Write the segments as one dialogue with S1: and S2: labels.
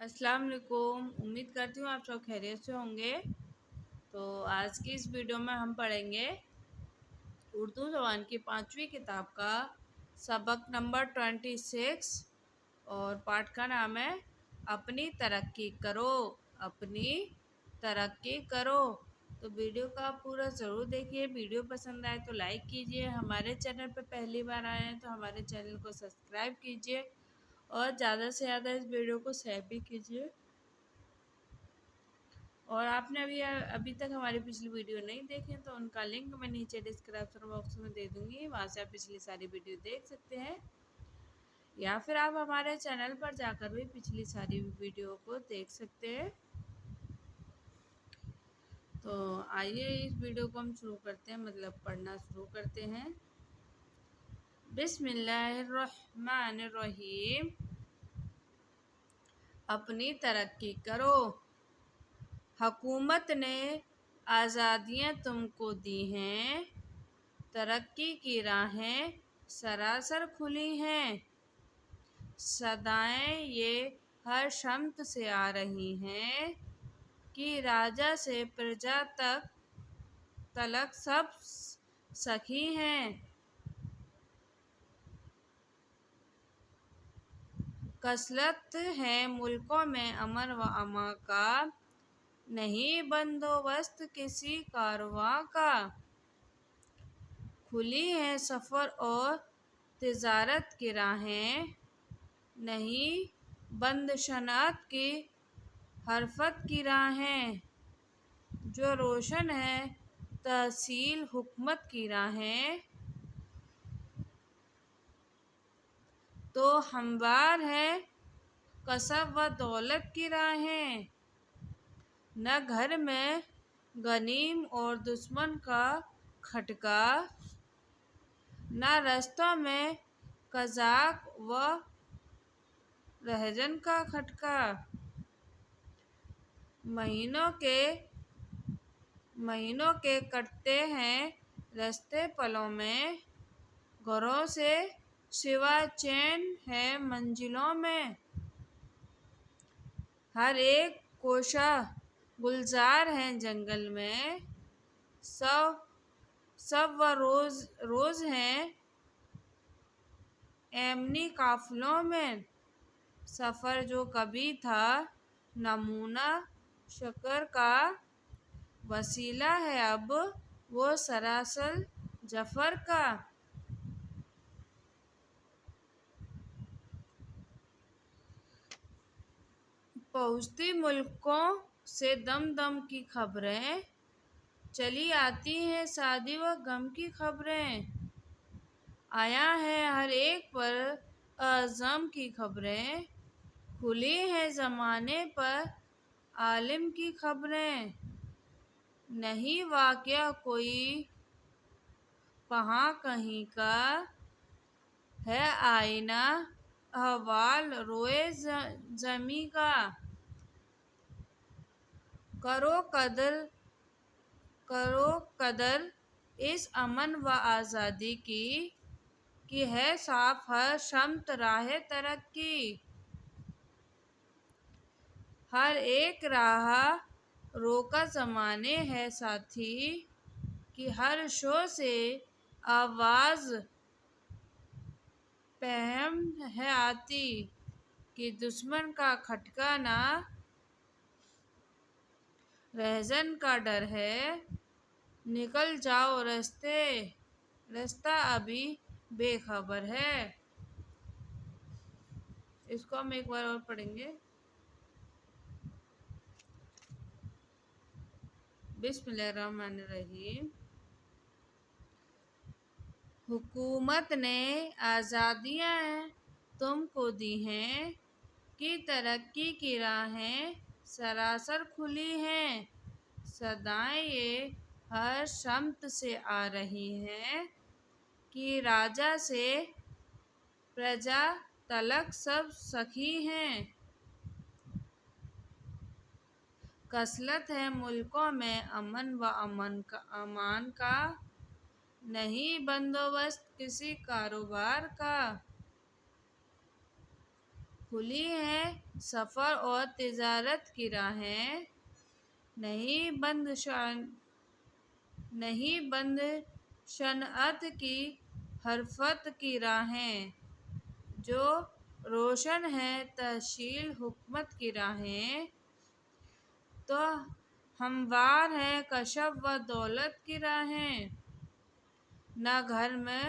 S1: अस्सलाम वालेकुम। उम्मीद करती हूँ आप सब खैरियत से होंगे। तो आज की इस वीडियो में हम पढ़ेंगे उर्दू ज़बान की 5वीं किताब का सबक नंबर 26 और पाठ का नाम है अपनी तरक्की करो। अपनी तरक्की करो। तो वीडियो का पूरा ज़रूर देखिए। वीडियो पसंद आए तो लाइक कीजिए। हमारे चैनल पर पहली बार आए हैं तो हमारे चैनल को सब्सक्राइब कीजिए और ज़्यादा से ज़्यादा इस वीडियो को शेयर भी कीजिए। और आपने अभी तक हमारी पिछली वीडियो नहीं देखी तो उनका लिंक मैं नीचे डिस्क्रिप्शन बॉक्स में दे दूंगी, वहाँ से आप पिछली सारी वीडियो देख सकते हैं या फिर आप हमारे चैनल पर जाकर भी पिछली सारी वीडियो को देख सकते हैं। तो आइए इस वीडियो को हम शुरू करते हैं, मतलब पढ़ना शुरू करते हैं। बिस्मिल्लाहिर्रहमानिर्रहीम। अपनी तरक्की करो। हुकूमत ने आज़ादियाँ तुमको दी हैं, तरक्की की राहें सरासर खुली हैं। सदाएं ये हर शम्त से आ रही हैं कि राजा से प्रजा तलक सब सखी हैं। कसरत है मुल्कों में अमन व अमा का, नहीं बंदोबस्त किसी कारवां का। खुली है सफ़र और तिजारत की राहें, नहीं बंद शनात की हरफत की राहें। जो रोशन है तहसील हुकूमत की राहें, तो हमवार है कसब व दौलत की राहें। न घर में गनीम और दुश्मन का खटका, न रस्तों में कज़ाक व रहजन का खटका। महीनों के कटते हैं रस्ते पलों में, घरों से सिवा चैन है मंजिलों में। हर एक कोशा गुलजार है जंगल में, सब व रोज हैं एमनी काफिलों में। सफ़र जो कभी था नमूना शक्कर का, वसीला है अब वो सरासर जफर का। पहुँचती मुल्कों से दम दम की खबरें, चली आती हैं शादी व गम की खबरें। आया है हर एक पर अज़म की खबरें, खुली हैं ज़माने पर आलिम की खबरें। नहीं वाक़या कोई वहाँ कहीं का, है आईना अहवाल रोए ज़मी का। करो कदर इस अमन व आज़ादी की है साफ हर शम्त राह तरक्की। हर एक राह रोका ज़माने है साथी, कि हर शो से आवाज़ पहम है आती। कि दुश्मन का खटका ना रहजन का डर है, निकल जाओ रास्ता अभी बेखबर है। इसको हम एक बार और पढ़ेंगे। बिस्मिल्लाहिर्रहमानिर्रहीम। हुकूमत ने आज़ादियाँ तुमको दी हैं, कि तरक्की की राहें सरासर खुली हैं। सदाएं ये हर शम्त से आ रही हैं कि राजा से प्रजा तलक सब सखी हैं। कसरत है मुल्कों में अमन व अमान का, नहीं बंदोबस्त किसी कारोबार का। खुली है سفر اور تجارت کی راہیں، نہیں بند صنعت کی حرفت کی راہیں، جو روشن ہے تحصیل حکمت کی راہیں، تو ہموار ہے کسب و دولت کی راہیں۔ نہ گھر میں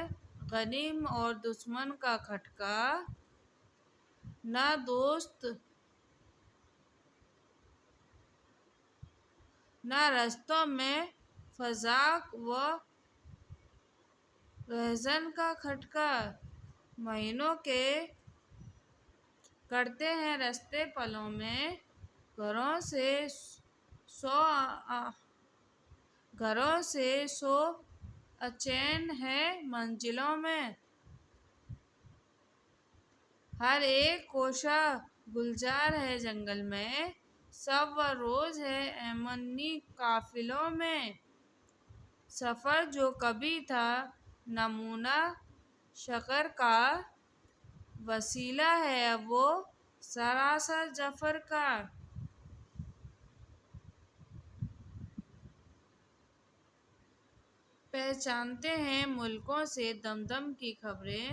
S1: غنیم اور دشمن کا کھٹکا، نہ دوست نہ رستوں میں فزاق و رہزن کا کھٹکا۔ مہینوں کے کٹتے ہیں رستے پلوں میں، گھروں سے سو اچین ہے منزلوں میں۔ ہر ایک کوشہ گلزار ہے جنگل میں، شب و روز ہے ایمنی قافلوں میں۔ سفر جو کبھی تھا نمونہ شکر کا، وسیلہ ہے اب وہ سراسر ظفر کا۔ پہنچاتے ہیں ملکوں سے دم دم کی خبریں،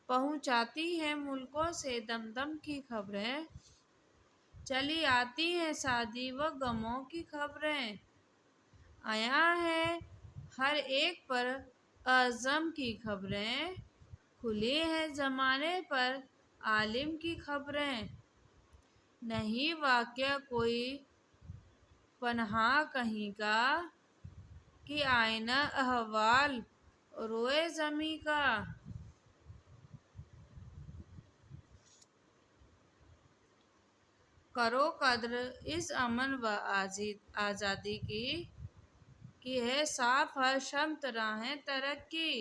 S1: پہنچاتی ہیں ملکوں سے دم دم کی خبریں، چلی آتی ہیں شادی و غموں کی خبریں۔ عیاں ہیں ہر ایک پر اعظم کی خبریں، کھلی ہیں زمانے پر عالم کی خبریں۔ نہیں واقع کوئی پنہاں کہیں کا، کہ آئینہ احوال روئے زمیں کا۔ کرو قدر اس امن و آزادی کی ہے صاف ہر سمت راہیں ترقی۔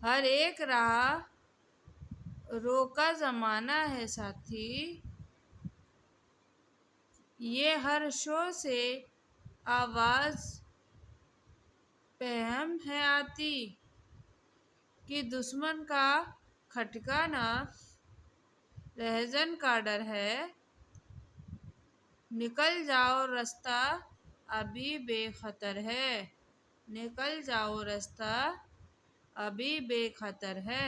S1: ہر ایک راہ روکا زمانہ ہے ساتھی، یہ ہر شو سے آواز پہم ہے آتی، کہ دشمن کا کھٹکا نہ رہزن کا ڈر ہے، نکل جاؤ رستہ ابھی بے خطر ہے، نکل جاؤ رستہ ابھی بے خطر ہے۔